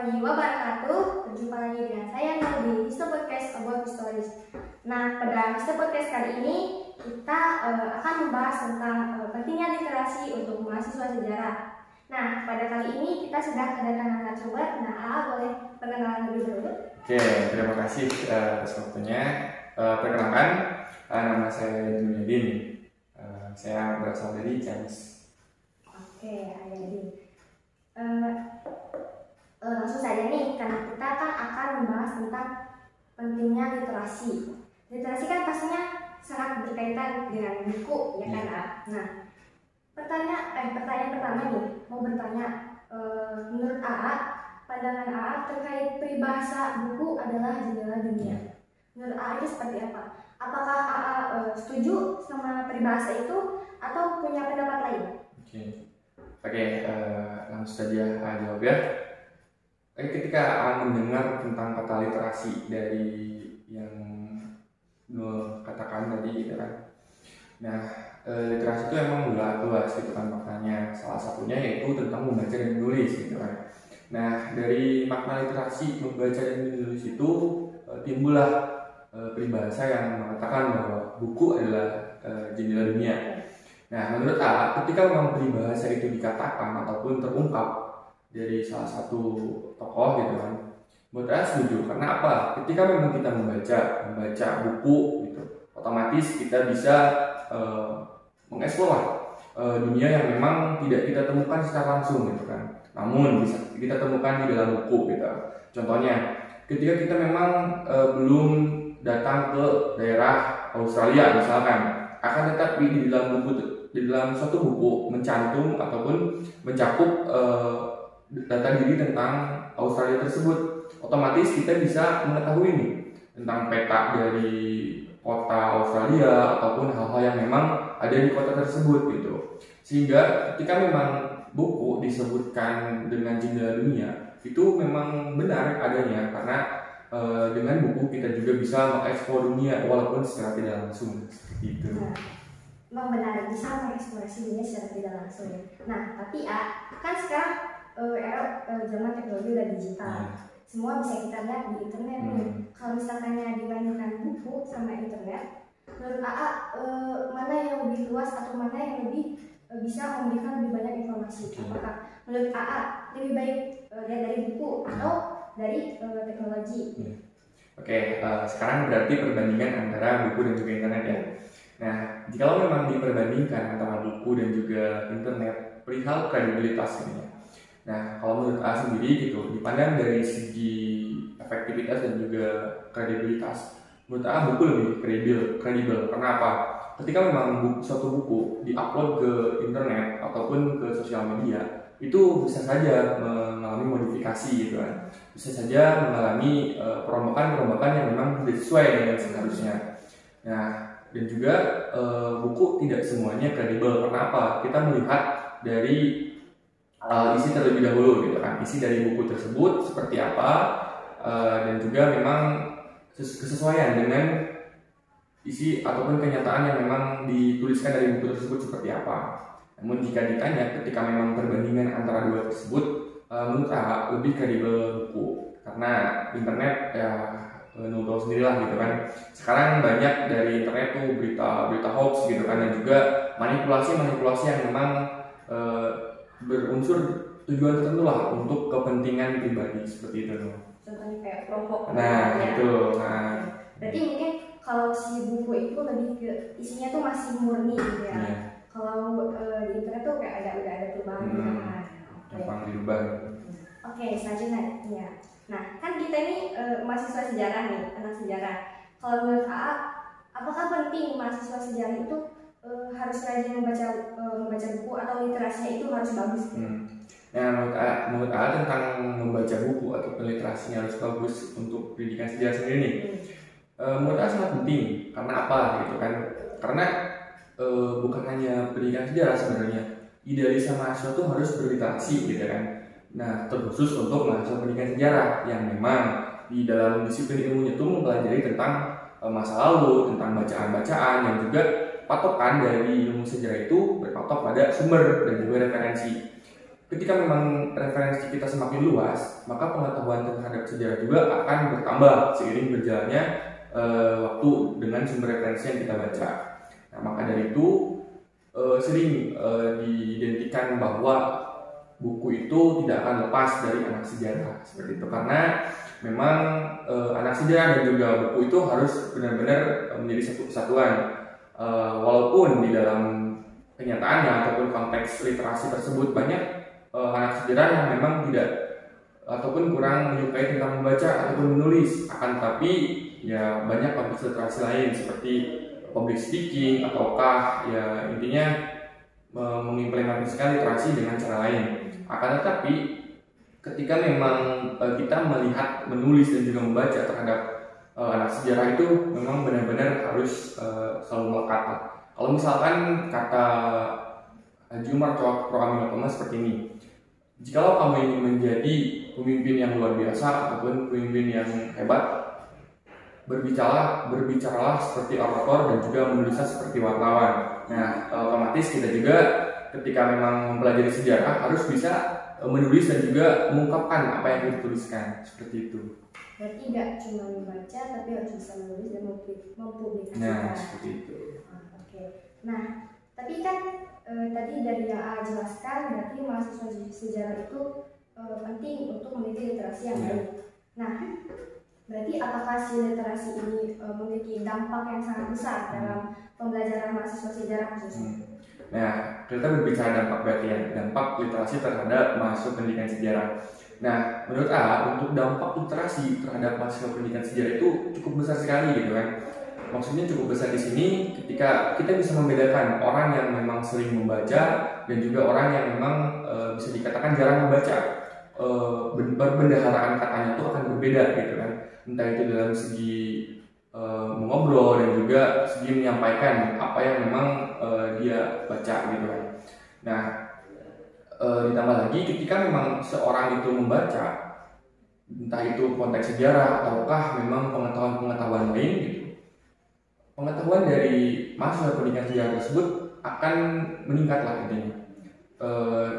warahmatullahi wabarakatuh. Berjumpa lagi dengan saya Nur di History Podcast About Stories. Nah, pada History Podcast kali ini kita akan membahas tentang pentingnya literasi untuk mahasiswa sejarah. Nah, pada kali ini kita sudah kedatangan narasumber. Nah, AA boleh perkenalan lebih dulu. Oke, terima kasih atas waktunya. Perkenalkan, nama saya Junaidin. Saya berasal dari Ciamis. Oke, Ayadin. Langsung saja nih, karena kita kan akan membahas tentang pentingnya literasi. Literasi kan pastinya sangat berkaitan dengan buku, ya kan? Nah, pertanyaan pertama nih, mau bertanya, menurut AA, pandangan AA terkait peribahasa buku adalah jendela dunia. Menurut AA itu seperti apa? Apakah AA setuju sama peribahasa itu atau punya pendapat lain? Oke, langsung saja jawab ya. Ketika akan mendengar tentang kata literasi dari yang katakan tadi gitu kan. Nah, literasi itu emang luas gitu kan maknanya. Salah satunya yaitu tentang membaca dan menulis gitu kan. Nah, dari makna literasi membaca dan menulis itu timbullah peribahasa yang mengatakan bahwa buku adalah jendela dunia. Nah, menurut A, ketika memang peribahasa itu dikatakan ataupun terungkap dari salah satu tokoh gitu kan, menurut A setuju. Karena apa? Ketika memang kita membaca buku gitu, otomatis kita bisa mengeksplor dunia yang memang tidak kita temukan secara langsung gitu kan. Namun bisa kita temukan di dalam buku gitu. Contohnya, ketika kita memang belum datang ke daerah Australia misalkan, akan tetapi di dalam suatu buku mencantum ataupun mencakup data diri tentang Australia tersebut, otomatis kita bisa mengetahui nih tentang peta dari kota Australia ataupun hal-hal yang memang ada di kota tersebut gitu. Sehingga ketika memang buku disebutkan dengan jendela dunia, itu memang benar adanya karena dengan buku kita juga bisa mengeksplor dunia walaupun secara tidak langsung seperti itu. Memang benar bisa mengeksplorasi dunia secara tidak langsung ya. Nah, tapi kan sekarang era zaman teknologi udah digital. Semua bisa kita lihat di internet nih. Kalau misalkan dibandingkan buku sama internet, menurut AA mana yang lebih luas atau mana yang lebih bisa memberikan lebih banyak informasi? Apakah menurut AA lebih baik lihat dari buku atau dari teknologi? Oke, sekarang berarti perbandingan antara buku dan juga internet ya. Nah, jika memang diperbandingkan antara buku dan juga internet, perihal kredibilitas ini ya. Nah, kalau menurut A sendiri gitu, dipandang dari segi efektivitas dan juga kredibilitas, menurut A buku lebih kredibel. Kenapa? Ketika memang suatu buku diupload ke internet ataupun ke sosial media, itu bisa saja mengalami modifikasi gitu kan. Bisa saja mengalami perombakan yang memang tidak sesuai dengan seharusnya. Nah, dan juga buku tidak semuanya kredibel. Kenapa? Kita melihat dari isi terlebih dahulu gitu kan. Isi dari buku tersebut seperti apa dan juga memang kesesuaian dengan isi ataupun kenyataan yang memang dituliskan dari buku tersebut seperti apa. Namun jika ditanya ketika memang perbandingan antara dua tersebut, menurut A lebih kredibel buku karena internet ya tahu sendirilah gitu kan. Sekarang banyak dari internet tuh berita hoax gitu kan, dan juga manipulasi yang memang berunsur tujuan tertentu lah untuk kepentingan pribadi seperti itu tuh. Contohnya kayak kelompok. Nah, itu. Berarti mungkin kalau si buku itu lebih ke isinya tuh masih murni gitu ya. Kalau di internet tuh kayak udah ada perubahan gitu kan. Gampang dirubah. Oke, selanjutnya ya. Nah, kan kita ini mahasiswa sejarah nih, anak sejarah. Kalau menurut AA, apakah penting mahasiswa sejarah itu harus rajin membaca buku atau literasinya itu harus bagus? Nah, menurut A tentang membaca buku atau literasinya harus bagus untuk pendidikan sejarah sendiri nih. Menurut A sangat penting. Karena apa gitu kan? Karena bukan hanya pendidikan sejarah sebenarnya. Idealisme mahasiswa itu harus berliterasi gitu kan. Nah, terkhusus untuk mahasiswa pendidikan sejarah yang memang di dalam disiplin ilmunya itu mempelajari tentang masa lalu, tentang bacaan-bacaan, yang juga patokan dari ilmu sejarah itu berpatok pada sumber dan juga referensi. ketika memang referensi kita semakin luas, maka pengetahuan terhadap sejarah juga akan bertambah seiring berjalannya waktu dengan sumber referensi yang kita baca. Nah, maka dari itu sering diidentikan bahwa buku itu tidak akan lepas dari anak sejarah seperti itu, karena memang anak sejarah dan juga buku itu harus benar-benar menjadi satu kesatuan. Walaupun di dalam kenyataannya ataupun konteks literasi tersebut banyak anak sejarah yang memang tidak ataupun kurang menyukai tentang membaca ataupun menulis, akan tetapi ya banyak konteks literasi lain seperti public speaking ataukah ya intinya mengimplementasikan literasi dengan cara lain. Akan tetapi ketika memang kita melihat menulis dan juga membaca terhadap anak sejarah itu memang benar-benar harus selalu melekat. Kalau misalkan kata Haji Umar Prokamil Thomas seperti ini, jikalau kamu ingin menjadi pemimpin yang luar biasa ataupun pemimpin yang hebat, berbicaralah seperti orator dan juga menulislah seperti wartawan. Nah, otomatis kita juga ketika memang mempelajari sejarah harus bisa menulis dan juga mengungkapkan apa yang dituliskan seperti itu. Berarti nggak cuma membaca tapi harus bisa menulis dan mempublikasikan. Nah, seperti itu. Oke. Nah, tapi kan tadi dari yang A jelaskan berarti mahasiswa sejarah itu penting untuk memiliki literasi yang baik. Nah, berarti apakah si literasi ini memiliki dampak yang sangat besar dalam pembelajaran mahasiswa sejarah khususnya? Nah, kita berbicara dampak berarti ya, dampak literasi terhadap mahasiswa pendidikan sejarah. Nah, menurut A, untuk dampak literasi terhadap mahasiswa pendidikan sejarah itu cukup besar sekali gitu kan. Maksudnya cukup besar di sini ketika kita bisa membedakan orang yang memang sering membaca dan juga orang yang memang bisa dikatakan jarang membaca. Perbendaharaan katanya itu akan berbeda gitu kan. Entah itu dalam segi mengobrol dan juga segi menyampaikan apa yang memang dia baca gitu kan. Nah, ditambah lagi ketika memang seorang itu membaca, entah itu konteks sejarah ataukah memang pengetahuan-pengetahuan lain gitu, pengetahuan dari mahasiswa pendidikan sejarah tersebut akan meningkatlah intinya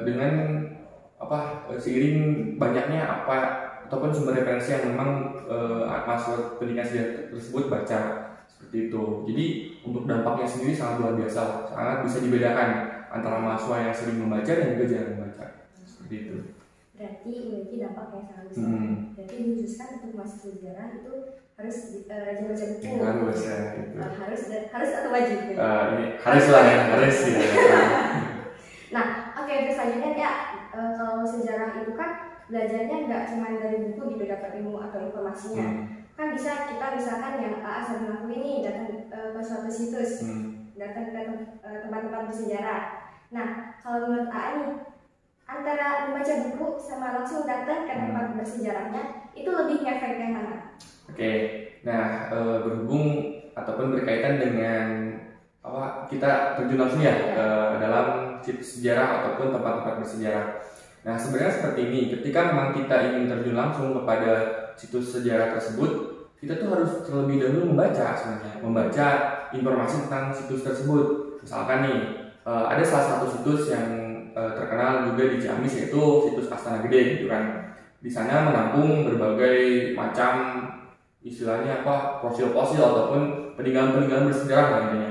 dengan seiring banyaknya apa ataupun sumber referensi yang memang mahasiswa pendidikan sejarah tersebut baca seperti itu. Jadi untuk dampaknya sendiri sangat luar biasa, sangat bisa dibedakan antara mahasiswa yang sering membaca dan juga jarang membaca seperti itu. Berarti memiliki dampak yang sangat besar. Berarti dihususkan untuk mahasiswa sejarah itu harus rajin baca buku. Harus ya. Gitu. Harus atau wajib? Ini harus lah ya, harus ya. Nah, oke, terus selanjutnya ya kalau sejarah itu kan belajarnya nggak cuma dari buku gitu dapat ilmu atau informasinya. Kan bisa kita misalkan yang AA sering lakuin ini datang ke suatu situs, datang ke tempat-tempat bersejarah. Nah, kalau menurut AA nih, antara membaca buku sama langsung datang ke tempat bersejarahnya itu lebih ngefek yang mana? Oke, nah berhubung ataupun berkaitan dengan kita terjun langsung ya ke dalam situs sejarah ataupun tempat-tempat bersejarah. Nah, sebenarnya seperti ini, ketika memang kita ingin terjun langsung kepada situs sejarah tersebut, kita tuh harus terlebih dahulu membaca sebenarnya, membaca informasi tentang situs tersebut. Misalkan nih, ada salah satu situs yang terkenal juga di Ciamis yaitu situs Astana Gede gitu kan. Di sana menampung berbagai macam istilahnya fosil-fosil ataupun peninggalan-peninggalan bersejarah lah intinya.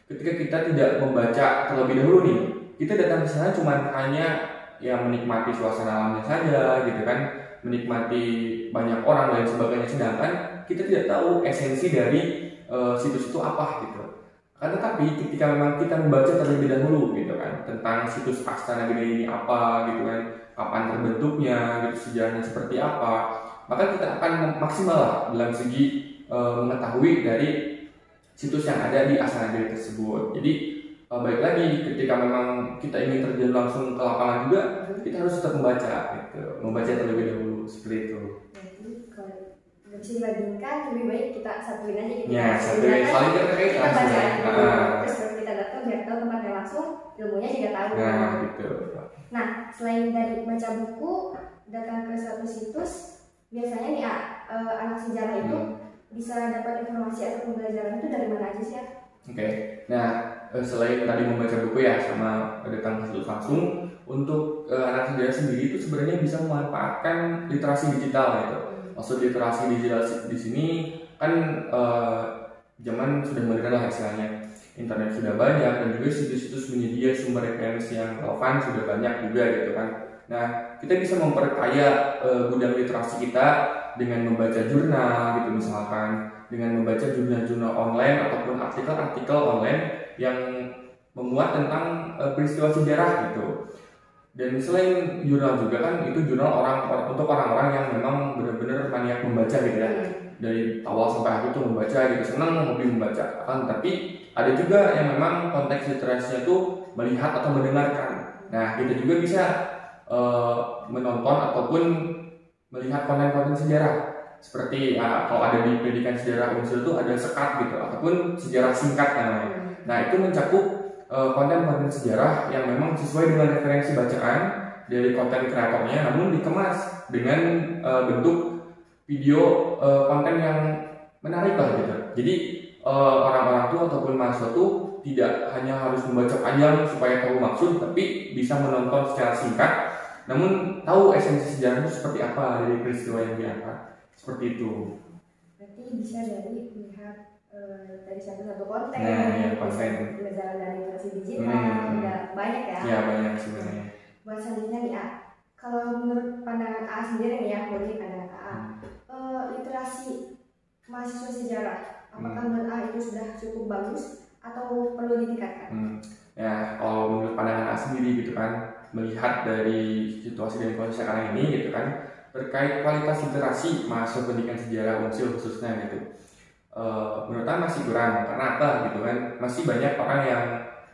Ketika kita tidak membaca terlebih dahulu nih, kita datang ke sana cuma hanya ya menikmati suasana alamnya saja gitu kan, menikmati banyak orang dan sebagainya, sedangkan kita tidak tahu esensi dari situs itu apa gitu. Akan tetapi ketika memang kita membaca terlebih dahulu gitu kan tentang situs Astana Gede ini apa gitu kan, kapan terbentuknya gitu, sejarahnya seperti apa, maka kita akan maksimal lah dalam segi mengetahui dari situs yang ada di Astana Gede tersebut. Jadi baik lagi ketika memang kita ingin terjun langsung ke lapangan juga, kita harus tetap membaca gitu, membaca terlebih dahulu seperti itu. Jadi kalau nggak bisa dibandingkan, lebih baik kita satuin aja gitu. Ya, satuin, saling terkait kita baca langsung. dulu, terus baru kita datang biar tahu tempatnya langsung, ilmunya juga tahu. Nah, gitu. Nah, selain dari baca buku, datang ke suatu situs, biasanya nih anak sejarah itu bisa dapat informasi atau pembelajaran itu dari mana aja sih ya? Oke, nah selain tadi membaca buku ya sama datang ke situs langsung, untuk anak sejarah sendiri itu sebenarnya bisa memanfaatkan literasi digital gitu. Maksud literasi digital di sini kan zaman sudah modern lah istilahnya, internet sudah banyak dan juga situs-situs penyedia sumber referensi yang relevan sudah banyak juga gitu kan. Nah, kita bisa memperkaya gudang literasi kita dengan membaca jurnal gitu misalkan, dengan membaca jurnal-jurnal online ataupun artikel-artikel online yang memuat tentang peristiwa sejarah gitu. Dan selain jurnal juga kan itu jurnal untuk orang-orang yang memang benar-benar maniak membaca gitu ya, dari awal sampai akhir tuh membaca gitu, senang hobi membaca kan. Tapi ada juga yang memang konteks literasinya tuh melihat atau mendengarkan. Nah, kita juga bisa menonton ataupun melihat konten-konten sejarah seperti kalau ada di pendidikan sejarah Unsur itu ada sekat gitu ataupun sejarah singkat namanya. Nah, itu mencakup konten-konten sejarah yang memang sesuai dengan referensi bacaan dari konten kreatornya, namun dikemas dengan bentuk video konten yang menarik lah gitu. Jadi orang-orang tua ataupun mahasiswa tuh tidak hanya harus membaca panjang supaya tahu maksud, tapi bisa menonton secara singkat, namun tahu esensi sejarah itu seperti apa dari peristiwa yang diangkat. Seperti itu. Berarti bisa dari melihat dari satu konten, konten. berjalan dari literasi digital, udah banyak ya. Ya banyak sebenarnya. Buat selanjutnya nih, kalau menurut pandangan A sendiri nih ya, menurut pandangan A, literasi mahasiswa sejarah, apakah menurut A itu sudah cukup bagus atau perlu ditingkatkan? Ya, kalau menurut pandangan A sendiri gitu kan, melihat dari situasi dan kondisi sekarang ini gitu kan, terkait kualitas literasi mahasiswa pendidikan sejarah Unsil khususnya gitu, menurut saya masih kurang. Karena apa gitu kan, masih banyak orang yang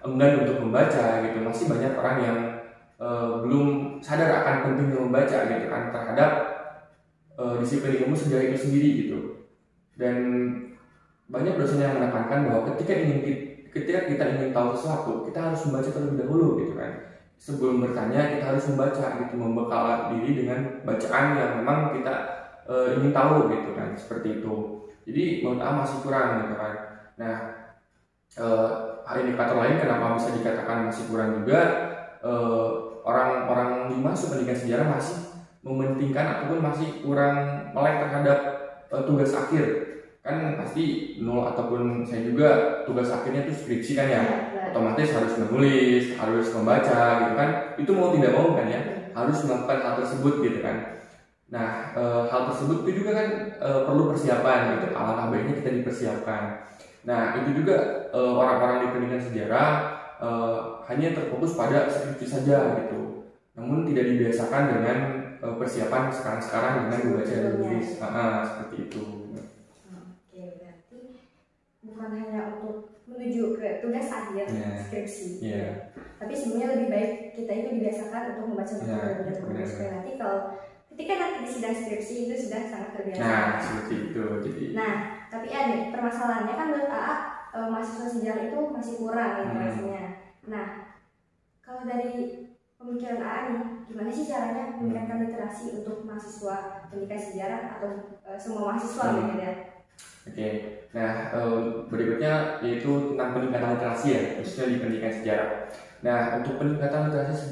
enggan untuk membaca gitu, masih banyak orang yang belum sadar akan pentingnya membaca gitu kan terhadap disiplin ilmu sejarah itu sendiri gitu. Dan banyak dosen yang menekankan bahwa ketika kita ingin tahu sesuatu, kita harus membaca terlebih dahulu gitu kan. Sebelum bertanya kita harus membaca gitu, membekal diri dengan bacaan yang memang kita ingin tahu gitu kan, seperti itu. Jadi menurut A masih kurang gitu kan. Nah, indikator lain kenapa bisa dikatakan masih kurang juga, orang-orang di masuk pendidikan sejarah masih mementingkan ataupun masih kurang melek terhadap tugas akhir. Kan pasti nol ataupun saya juga tugas akhirnya itu skripsi kan ya, otomatis harus menulis, harus membaca gitu kan, itu mau tidak mau kan ya harus melakukan hal tersebut gitu kan. Nah, hal tersebut itu juga kan perlu persiapan gitu, alangkah baiknya kita dipersiapkan. Nah, itu juga orang-orang di pendidikan sejarah hanya terfokus pada skripsi saja gitu, namun tidak dibiasakan dengan persiapan sekarang dengan membaca dan menulis, seperti itu. Bukan hanya untuk menuju ke tugas akhir skripsi, tapi sebenarnya lebih baik kita itu dibiasakan untuk membaca buku dan buku supaya nanti ketika nanti di sidang skripsi itu sudah sangat terbiasa. Nah, seperti itu. Jadi. Nah, tapi ada permasalahannya kan menurut AA mahasiswa sejarah itu masih kurang literasinya. Nah, kalau dari pemikiran AA nih, gimana sih caranya meningkatkan literasi untuk mahasiswa pendidikan sejarah atau semua mahasiswa gitu ya? Oke, nah berikutnya yaitu tentang peningkatan literasi ya, khususnya di pendidikan sejarah. Nah, untuk peningkatan literasi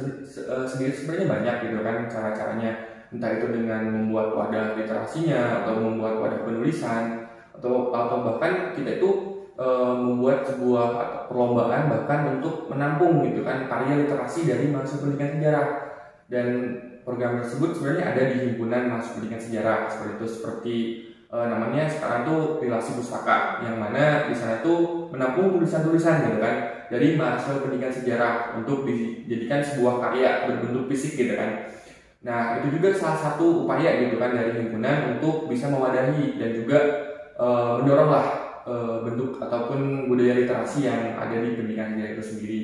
sendiri sebenarnya banyak gitu kan cara-caranya, entah itu dengan membuat wadah literasinya atau membuat wadah penulisan atau bahkan kita itu membuat sebuah perlombaan bahkan untuk menampung gitu kan karya literasi dari mahasiswa pendidikan sejarah. Dan program tersebut sebenarnya ada di himpunan mahasiswa pendidikan sejarah seperti namanya sekarang tuh Relasi Pustaka, yang mana di sana tuh menampung tulisan-tulisan gitu kan dari mahasiswa pendidikan sejarah untuk dijadikan sebuah karya berbentuk fisik gitu kan. Nah, itu juga salah satu upaya gitu kan dari himpunan untuk bisa mewadahi dan juga mendoronglah bentuk ataupun budaya literasi yang ada di pendidikan sejarah itu sendiri.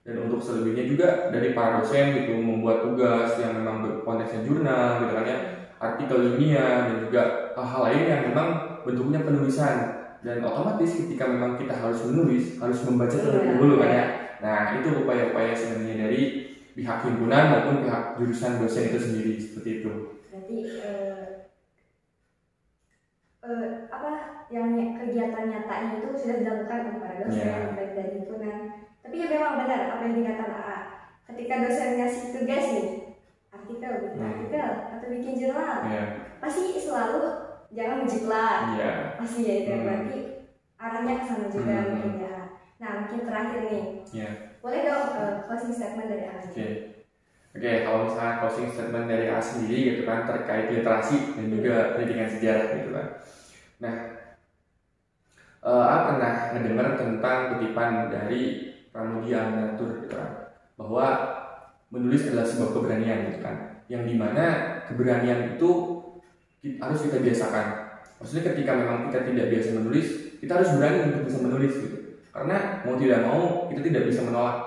Dan untuk selebihnya juga dari para dosen gitu membuat tugas yang memang berkonteksnya jurnal gitu kan ya, artikel ilmiah dan juga hal-hal lain yang memang bentuknya penulisan. Dan otomatis ketika memang kita harus menulis, harus membaca terlebih dahulu kan ya. Nah, itu upaya-upaya sebenarnya dari pihak himpunan maupun pihak jurusan dosen itu sendiri, seperti itu. Berarti yang kegiatan nyatanya itu sudah dilakukan oleh para dosen, baik dari himpunan. Tapi ya memang benar apa yang dikatakan AA. Ketika dosen ngasih tugas nih, artikel, bikin artikel atau bikin jurnal, pasti selalu jangan menjiplak, pasti ya itu berarti arahnya ke sana juga mungkin ya. Nah mungkin terakhir nih, boleh dong closing statement dari AA. Oke, kalau misalnya closing statement dari A sendiri gitu kan terkait literasi dan juga pendidikan sejarah gitu kan. Nah, A pernah mendengar tentang kutipan dari Pramudia Anandatur gitu kan, bahwa menulis adalah sebuah keberanian gitu kan, yang dimana keberanian itu harus kita biasakan. Maksudnya ketika memang kita tidak biasa menulis, kita harus berani untuk bisa menulis gitu. Karena mau tidak mau kita tidak bisa menolak.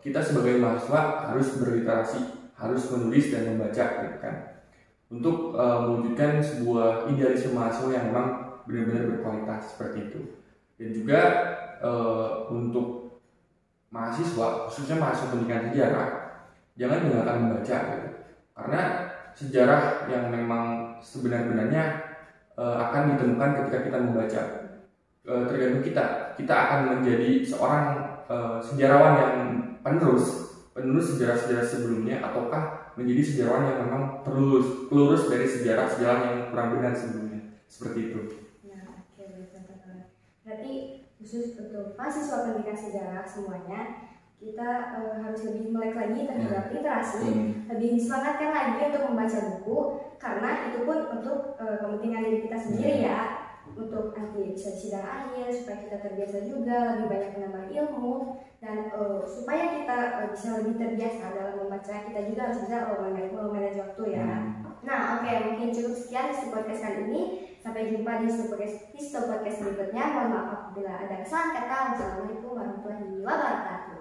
Kita sebagai mahasiswa harus berliterasi, harus menulis dan membaca gitu kan, untuk mewujudkan sebuah idealisme mahasiswa yang memang benar-benar berkualitas seperti itu. Dan juga untuk mahasiswa, khususnya mahasiswa pendidikan sejarah, jangan tinggalkan membaca gitu. Karena sejarah yang memang sebenarnya akan ditemukan ketika kita membaca. Tergantung kita akan menjadi seorang sejarawan yang penerus sejarah-sejarah sebelumnya, ataukah menjadi sejarawan yang memang pelurus dari sejarah-sejarah yang kurang benar sebelumnya, seperti itu. Nah, oke, betul. Berarti khusus untuk mahasiswa pendidikan sejarah semuanya, kita harus lebih melek lagi terhadap literasi, lebih disemangatkan lagi untuk membaca buku, karena itu pun untuk kepentingan diri kita sendiri ya, untuk nanti bisa sidang akhir, supaya kita terbiasa juga, lebih banyak menambah ilmu, dan supaya kita bisa lebih terbiasa dalam membaca, kita juga harus bisa memanage waktu ya. Nah oke, mungkin cukup sekian di podcast kali ini. Sampai jumpa di podcast berikutnya. Mohon maaf apabila ada kesalahan kata. Wassalamualaikum warahmatullahi wabarakatuh.